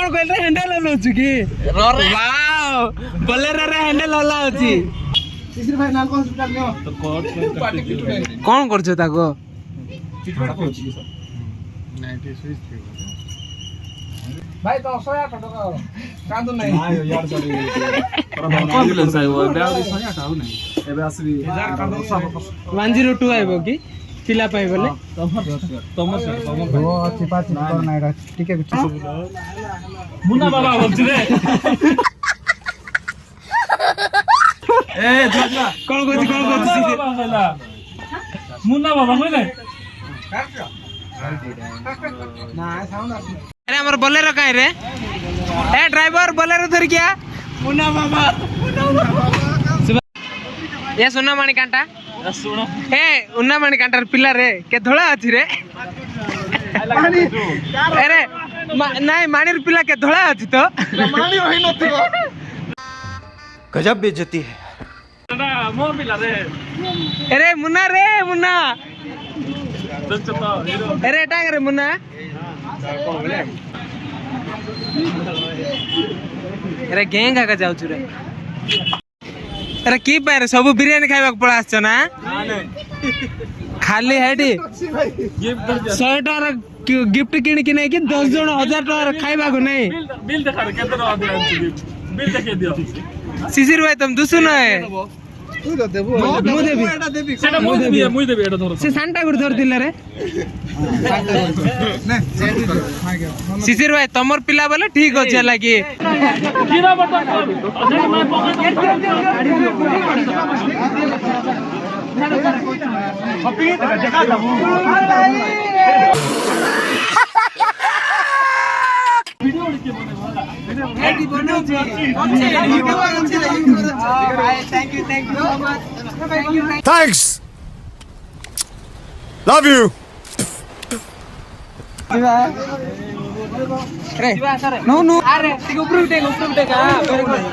कौन कहले हैंडल हलाउछु की वाओ बोलेरो रे हैंडल हलाउछि तीसरी भाई नाल हॉस्पिटल में तो कोर्ट कौन करछ ताको भाई तो 108 टका कांदो नहीं आयो यार सरी एम्बुलेंस आयो ब्यावरी 108 आउ नहीं एबे आसबी 102 आइबो की पिला पाइ बोले तमर वो चिपा चिपा नाइडा ठीक है मुन्ना बाबा बोलछि रे ए जा कौन कहछि सीधे मुन्ना बाबा होइले ना साउंड अरे हमर बोलेरो काहे रे ए ड्राइवर बोलेरो धर क्या मुन्ना बाबा ये सुना माणी कांटा सुनो ए उन्ना माणी कांटार पिला रे के धोळा अछि रे अरे नाही माणीर पिला के धोळा अछि तो माणी होई नथिबो गजब बेइज्जती है ना मोर पिला रे अरे मुन्ना अरे टांग रे मुन्ना अरे गेंग का जाऊ रे अरे की पाए सब बिरयानी खाइबा पड़ा आछो ना खाली हेडी 100 टका गिफ्ट किन कि नहीं कि 10 जन 1000 टका खाइबा को नहीं बिल देखा रे केते टका दिया बिल देखे दियो शिशिर भाई तुम दुसु न है तू तो देबो मु देबी एटा देबी सेटा मु देबी एटा धर से सांटा गुड धर दिला रे ने शिशिर भाई तमर पिला बोले ठीक होछ लागी कीरा बता मैं पॉकेट कॉपी देखा दबो वीडियो लिखे बने वाला एडी बनो छी thank you so much thanks love you अरे नो अरे ठीक ऊपर उठे का very good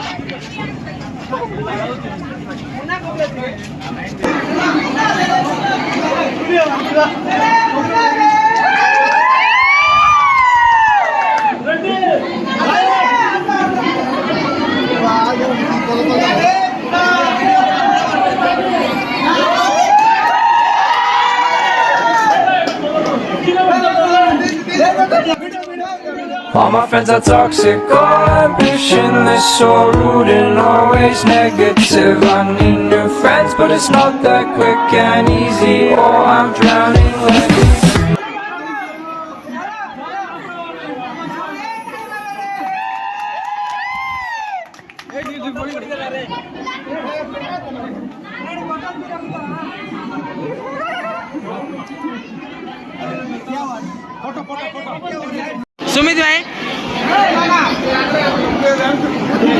All my friends are toxic, all ambitionless, so rude and always negative. I need new friends, but it's not that quick and easy. Oh, I'm drowning like Sumit भाई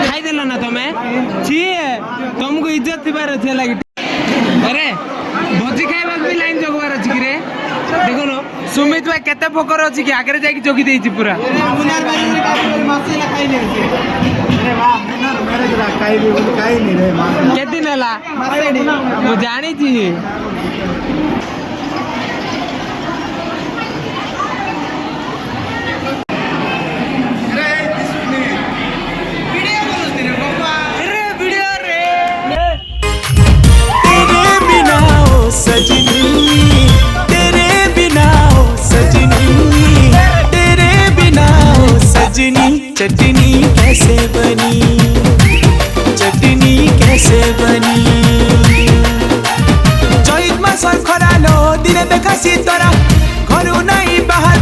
खाई देला ना तुम्हें छी तुमको इज्जत थिबार अच्छे लगी अरे भोजी खाइबा भी लाइन जगवार अछि रे देखो नो सुमित भाई केते फोकर अछि कि आगे जाई जगी देछि पूरा मुनार भाई का मासे ला खाई ले अरे वाह मुनार मेरे जरा खाई भी खाई नहीं रे मास के दिन हला मु जानी छी सजनी तेरे बिना ओ सजनी तेरे बिना ओ सजनी चटनी कैसे बनी चैत मास खरालो दिने देखा शीतरा घरू नहीं बाहर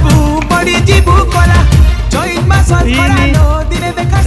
बड़ी जीबू कला चैत मास खरालो दिने देखा